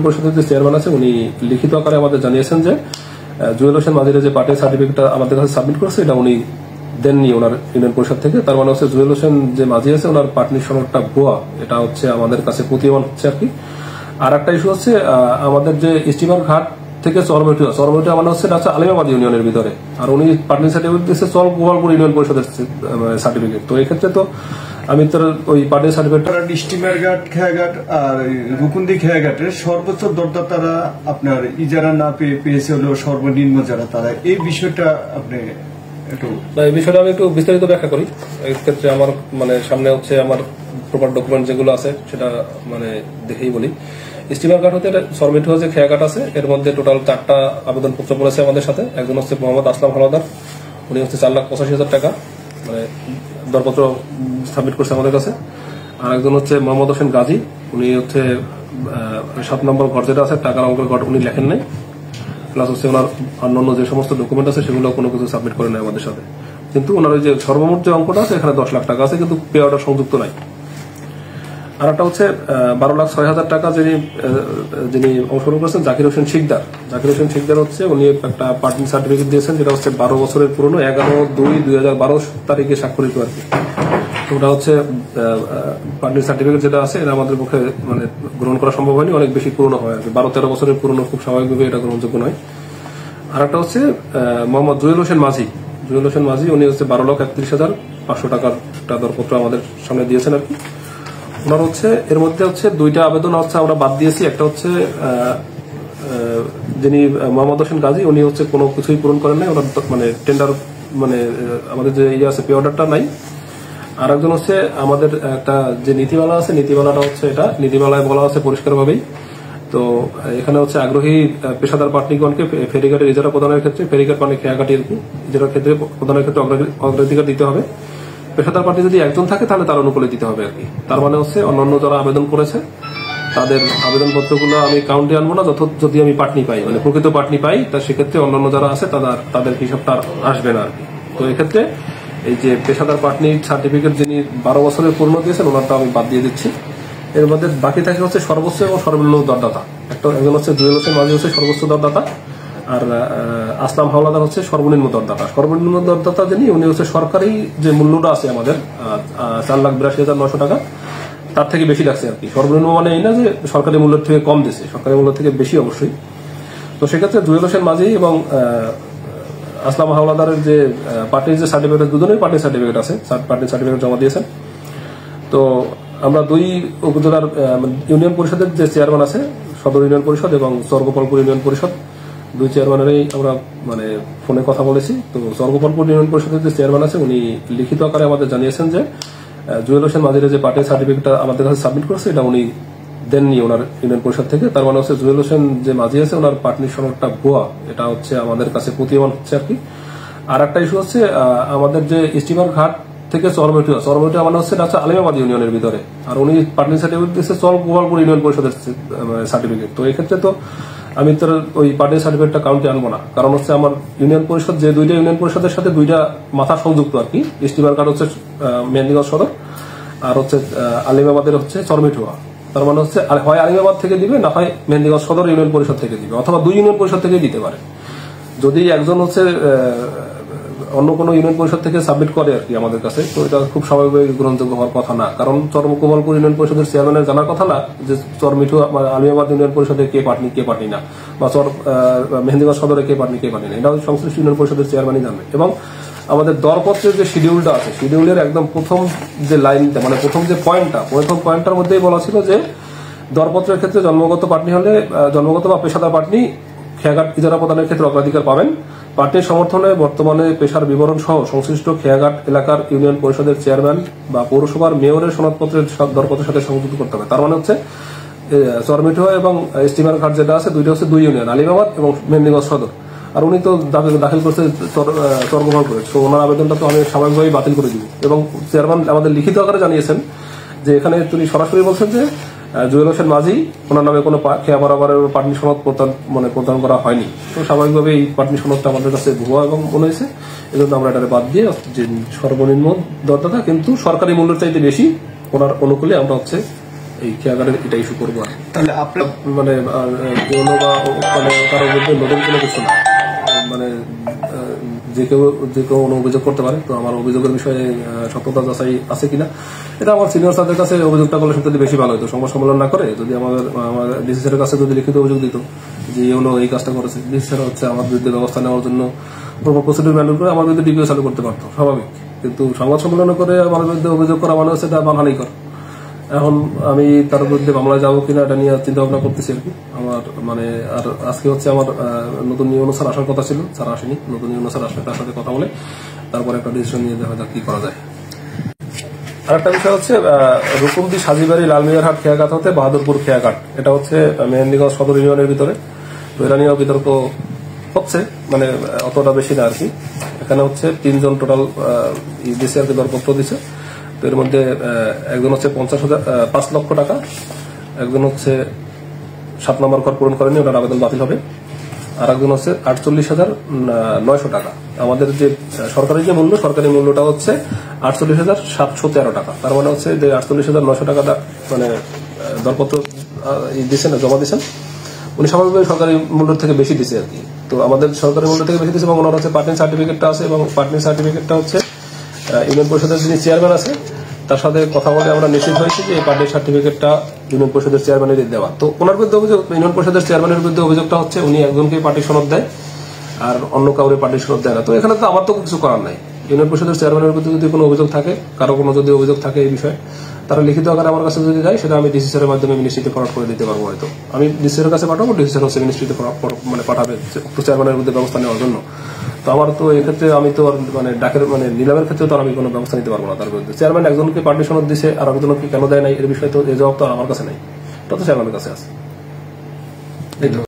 পরিষদের যে চেয়ারম্যান আছে উনি লিখিত আকারে আমাদের জানিয়েছেন যে জুয়েল হোসেন মাঝির যে পার্টির সার্টিফিকেটটা আমাদের কাছে সাবমিট করেছে এটা উনি দেননি ওনার ইউনিয়ন পরিষদ থেকে। তার মানে হচ্ছে জুয়েল হোসেন যে মাঝি আছে ওনার পার্টির সনদটা ভুয়া, এটা হচ্ছে আমাদের কাছে প্রতীয়মান হচ্ছে আর কি। আর একটা ইস্যু হচ্ছে আমাদের যে স্টিমার ঘাট থেকে চরমেটিয়া মানে হচ্ছে এটা হচ্ছে আলিমাবাদ ইউনিয়নের ভিতরে, আর উনি পার্টি সার্টিফিকেট দিচ্ছে চর গোপালপুর ইউনিয়ন পরিষদের সার্টিফিকেট। তো এই ক্ষেত্রে তো আমি তো ওই পার্টি সার্টিফিকেট স্টিমার ঘাট খেয়াঘাট আর রুকুন্দি খেয়াঘাটের সর্বোচ্চ দরদাতারা আপনার ইজারা না পেয়েছে হলো সর্বনিম্ন যারা তারা, এই বিষয়টা আপনি এই বিষয়টা আমি একটু বিস্তারিত ব্যাখ্যা করি। এই ক্ষেত্রে আমার সামনে হচ্ছে আমার প্রপার ডকুমেন্ট যেগুলো আছে সেটা দেখেই বলি। স্টিমার ঘাট হতে সরমেঠু যে খেয়াঘাট আছে এর মধ্যে টোটাল 4টা আবেদনপত্র পড়েছে আমাদের সাথে। একজন হচ্ছে মোহাম্মদ আসলাম হাওলাদার, উনি হচ্ছে 4,85,000 টাকা দরপত্র সাবমিট করছে আমাদের কাছে। আর একজন হচ্ছে মোহাম্মদ হোসেন গাজী, উনি হচ্ছে 7 নম্বর ঘর যেটা আছে টাকার অঙ্কের ঘর উনি লেখেন নাই, প্লাস হচ্ছে ওনার অন্যান্য যে সমস্ত ডকুমেন্ট আছে সেগুলো কোনো কিছু সাবমিট করে নেয় আমাদের সাথে। কিন্তু ওনার ওই যে সর্বমোট যে অঙ্কটা আছে এখানে 10 লাখ টাকা আছে, কিন্তু পে অর্ডার সংযুক্ত নাই। আর একটা হচ্ছে 12,06,000 টাকা যিনি অংশগ্রহণ করেছেন জাকির হোসেন শিকদার হচ্ছে উনি একটা পার্টি সার্টিফিকেট দিয়েছেন যেটা হচ্ছে 12 বছরের পুরনো, 11/2/2012 তারিখে স্বাক্ষরিত আর কি। ওটা হচ্ছে পার্টি সার্টিফিকেট যেটা আছে এটা আমাদের পক্ষে গ্রহণ করা সম্ভব হয়নি, অনেক বেশি পুরনো হয় আর কি। 12-13 বছরের পুরনো খুব স্বাভাবিকভাবে এটা গ্রহণযোগ্য নয়। আর একটা হচ্ছে মোহাম্মদ জুয়েল হোসেন মাঝি, উনি হচ্ছে 12,31,500 টাকার একটা দরপত্র আমাদের সামনে দিয়েছেন আর কি। ওনার হচ্ছে এর মধ্যে হচ্ছে 2টা আবেদন হচ্ছে আমরা বাদ দিয়েছি। একটা হচ্ছে যিনি মোহাম্মদ হোসেন গাজী উনি হচ্ছে কোনো কিছুই পূরণ করেন নাই, ওনার টেন্ডার আমাদের যে ইয়ে আছে পে অর্ডারটা নাই। আর একজন হচ্ছে আমাদের একটা যে নীতিমালা আছে, নীতিমালাটা হচ্ছে এটা নীতিমালায় বলা আছে পরিষ্কারভাবেই। তো এখানে হচ্ছে আগ্রহী পেশাদার পার্টিগণকে ফেরিঘাটের ইজারা প্রদানের ক্ষেত্রে ফেরিঘাট খেয়াঘাটি ইজারার ক্ষেত্রে প্রদানের ক্ষেত্রে অগ্রাধিকার দিতে হবে। পেশাদার পার্টি যদি একজন থাকে তাহলে তার অনুকূলে দিতে হবে আর কি। তার মানে হচ্ছে অন্যান্য যারা আবেদন করেছে তাদের আবেদনপত্রগুলো আমি কাউন্টে আনবো না, যদি আমি পাটনি পাই প্রকৃত পাটনি পাই, তা সেক্ষেত্রে অন্যান্য যারা আছে তাদের হিসাবটা আসবে না আর কি। তো এক্ষেত্রে এই যে পেশাদার পাটনির সার্টিফিকেট যিনি 12 বছরের পূর্ণ দিয়েছেন ওনারটা আমি বাদ দিয়ে দিচ্ছি। এর মধ্যে বাকি থাকে হচ্ছে সর্বোচ্চ এবং সর্বনিম্ন দরদাতা। একজন হচ্ছে জুয়েল হোসেন মাঝি হচ্ছে সর্বোচ্চ দরদাতা, আর আসলাম হাওলাদার হচ্ছে সর্বনিম্ন দরদাতা যিনি উনি হচ্ছে সরকারি যে মূল্যটা আছে আমাদের 4,82,900 টাকা তার থেকে বেশি লাগছে আর কি। সর্বনিম্ন এই না যে সরকারি মূল্যের থেকে কম দিচ্ছে, সরকারি মূল্য থেকে বেশি অবশ্যই। তো সেক্ষেত্রে জুয়েল হোসেন মাঝি এবং আসলাম হাওলাদারের যে পার্টির যে সার্টিফিকেট, দুজনের পার্টির সার্টিফিকেট আছে, পার্টির সার্টিফিকেট জমা দিয়েছেন। তো আমরা 2 উপজেলার ইউনিয়ন পরিষদের যে চেয়ারম্যান আছে সদর ইউনিয়ন পরিষদ এবং চরগোপালপুর ইউনিয়ন পরিষদ 2 চেয়ারম্যানেরই আমরা ফোনে কথা বলেছি। তো চরগোপালপুর ইউনিয়ন পরিষদের যে চেয়ারম্যান আছে উনি লিখিত আকারে আমাদের জানিয়েছেন যে জুয়েল হোসেন মাঝির যে পার্টির সার্টিফিকেটটা আমাদের কাছে সাবমিট করেছে এটা উনি দেননি ওনার ইউনিয়ন পরিষদ থেকে। তার মানে হচ্ছে জুয়েল হোসেন যে মাঝি আছে ওনার পার্টির সনদটা ভুয়া, এটা হচ্ছে আমাদের কাছে প্রতীয়মান হচ্ছে আর কি। আর একটা ইস্যু হচ্ছে আমাদের যে স্টিমার ঘাট থেকে চরমেটিয়া মানে হচ্ছে এটা হচ্ছে আলিমাবাদ ইউনিয়নের ভিতরে, আর উনি পার্টি সার্টিফিকেট দিচ্ছে চর গোপালপুর ইউনিয়ন পরিষদের সার্টিফিকেট। তো এই ক্ষেত্রে তো আমি তো ওই পার্টির সার্টিফিকেটটা কাউন্টে আনবো না, কারণ হচ্ছে আমার ইউনিয়ন পরিষদ যে 2টা ইউনিয়ন পরিষদের সাথে 2টা মাথা সংযুক্ত আর কি। স্টিমার ঘাট হচ্ছে মেহেন্দিগঞ্জ সদর আর হচ্ছে আলিমাবাদের হচ্ছে চরমেঠুয়া। তার মানে হচ্ছে হয় আলিমাবাদ থেকে দিবে, না হয় মেহেন্দিগঞ্জ সদর ইউনিয়ন পরিষদ থেকে দিবে, অথবা 2 ইউনিয়ন পরিষদ থেকে দিতে পারে। যদি একজন হচ্ছে অন্য কোনো ইউনিয়ন পরিষদ থেকে সাবমিট করে আর কি আমাদের কাছে, তো এটা খুব স্বাভাবিকভাবে গ্রহণযোগ্য হওয়ার কথা না। কারণ চরগোপালপুর ইউনিয়ন পরিষদের চেয়ারম্যানের জানার কথা না যে চরমিঠু আলিমাবাদ ইউনিয়ন পরিষদে কে পার্টি না, বা মেহেন্দিগঞ্জ সদরে কে পার্টি না, এটা সংশ্লিষ্ট ইউনিয়ন পরিষদের চেয়ারম্যানই জানবে। এবং আমাদের দরপত্রের যে শিডিউলটা আছে, শিডিউলের একদম প্রথম যে লাইনটা প্রথম যে পয়েন্টটার মধ্যেই বলা ছিল যে দরপত্রের ক্ষেত্রে জন্মগত পার্টি হলে জন্মগত বা পেশাদার পার্টি খেয়াঘাট ইজারা প্রদানের ক্ষেত্রে অগ্রাধিকার পাবেন। পার্টির সমর্থনে বর্তমানে পেশার বিবরণ সহ সংশ্লিষ্ট খেয়াঘাট এলাকার ইউনিয়ন পরিষদের চেয়ারম্যান বা পৌরসভার মেয়রের সনদপত্রের দরপত্রের সাথে সংযুক্ত করতে হবে। তার মানে হচ্ছে চরমিঠুয়া এবং স্টিমার ঘাট যেটা আছে 2টা হচ্ছে 2 ইউনিয়ন, আলিমাবাদ এবং মেহেন্দিগঞ্জ সদর। আর উনি তো দাখিল করছে চরগোপালপুরে, তো ওনার আবেদনটা তো আমি স্বাভাবিকভাবেই বাতিল করে দিব। এবং চেয়ারম্যান আমাদের লিখিত আকারে জানিয়েছেন যে এখানে তিনি সরাসরি বলছেন যে জুয়েল হোসেন মাঝি ওনার নামে কোনো খেয়া বরাবরের পার্টি সনদ প্রদান করা হয়নি। তো স্বাভাবিকভাবে এই পার্টি সনদটা আমাদের কাছে ভুয়া এবং মনে হয়েছে, এজন্য আমরা এটা বাদ দিয়ে যে সর্বনিম্ন দরদাতা কিন্তু সরকারি মূল্যের চাইতে বেশি ওনার অনুকূলে আমরা হচ্ছে এই খেয়াঘাটের এটা ইস্যু করবো। আর তাহলে আপনার মানে কোনো বা মানে কারোর মধ্যে নতুন কোনো কিছু না, মানে যে কেউ অভিযোগ করতে পারে। তো আমার অভিযোগের বিষয়ে সত্যতা যাচাই আছে কিনা এটা আমার সিনিয়র স্যারদের কাছে অভিযোগটা করলে সত্যি বেশি ভালো হতো। সংবাদ সম্মেলন না করে যদি আমার ডিসি স্যারের কাছে যদি লিখিত অভিযোগ দিত যে এই কাজটা করেছে, ডিসি স্যার হচ্ছে আমার বিরুদ্ধে ব্যবস্থা নেওয়ার জন্য প্রসিডিউর ম্যানুয়াল করে আমার বিরুদ্ধে ডিপিও চালু করতে পারতো, স্বাভাবিক। কিন্তু সংবাদ সম্মেলন করে আমার বিরুদ্ধে অভিযোগ করা মানে হচ্ছে এটা মানহানিকর। এখন আমি তার বিরুদ্ধে মামলায় যাবো কিনা এটা নিয়ে চিন্তা ভাবনা করতেছি আর কি। আমার মানে আর আজকে হচ্ছে আমার নতুন নিয়ম অনুসার আসার কথা ছিল, স্যার আসেনি। নতুন নিয়ম অনুসার আসলে তার সাথে কথা বলে তারপরে একটা ডিসিশন নিয়ে দেখা যাক কি করা যায়। আরেকটা বিষয় হচ্ছে রুকুমদি সাজিবাড়ি লালমিয়ারহাট খেয়াঘাট হতে বাহাদুরপুর খেয়াঘাট, এটা হচ্ছে মেহেন্দিগঞ্জ সদর ইউনিয়নের ভিতরে। তো এটা নিয়েও বিতর্ক হচ্ছে, মানে অতটা বেশি না আর কি। এখানে হচ্ছে 3 জন টোটাল দিছে আর কি, দরপত্র দিছে। তো এর মধ্যে একজন হচ্ছে 5 লক্ষ টাকা, একজন হচ্ছে 7 নম্বর ঘর পূরণ করেনি, ওনার আবেদন বাতিল হবে। আর একজন হচ্ছে 48,900 টাকা। আমাদের যে সরকারি মূল্যটা হচ্ছে 48,713 টাকা। তার মানে হচ্ছে যে 48,900 টাকাটা মানে দরপত্র দিচ্ছেন, জমা দিচ্ছেন, উনি স্বাভাবিকভাবে সরকারি মূল্য থেকে বেশি দিচ্ছে আর কি। তো আমাদের সরকারি মূল্য থেকে বেশি দিচ্ছে এবং ওনার হচ্ছে পার্টনার সার্টিফিকেটটা আছে, এবং পার্টনার সার্টিফিকেটটা হচ্ছে ইউনিয়ন পরিষদের যিনি চেয়ারম্যান আছে তার সাথে কথা বলে আমরা নিশ্চিত হয়েছি যে এই পার্টনার সার্টিফিকেটটা ইউনিয়ন পরিষদের চেয়ারম্যানের দেওয়া। তো ওনার বিরুদ্ধে অভিযোগ, ইউনিয়ন পরিষদের চেয়ারম্যানের বিরুদ্ধে অভিযোগটা হচ্ছে উনি একজনকে পার্টি সনদ দেয় আর অন্য কাউরে পার্টি সনদ দেয় না। তো এখানে তো আমার তো কিছু করার নাই। ইউনিয়ন পরিষদের চেয়ারম্যানের বিরুদ্ধে যদি কোনো অভিযোগ থাকে, কারো কোনো যদি অভিযোগ থাকে এই বিষয়ে, তারা লিখিত আকারে আমার কাছে যদি যায়, সেটা আমি ডিসি স্যারের মাধ্যমে মিনিস্ট্রিতে ফরওয়ার্ড করে দিতে পারবো। হয়তো আমি ডিসি স্যারের কাছে পাঠাবো, ডিসি স্যার হচ্ছে মিনিস্ট্রিতে মানে পাঠাবে চেয়ারম্যানের বিরুদ্ধে ব্যবস্থা নেওয়ার জন্য। তো আমার তো এই ক্ষেত্রে আমি তো মানে ডাকের মানে নিলামের ক্ষেত্রে তো আমি কোনো ব্যবস্থা নিতে পারবো না তার বিরুদ্ধে। চেয়ারম্যান একজনকে পার্টি সনদ দিছে আর একজনকে কেন দেয় নাই এর বিষয়ে তো এই জবাব তো আমার কাছে নাই, এটা তো চেয়ারম্যানের কাছে আছে। এই তো।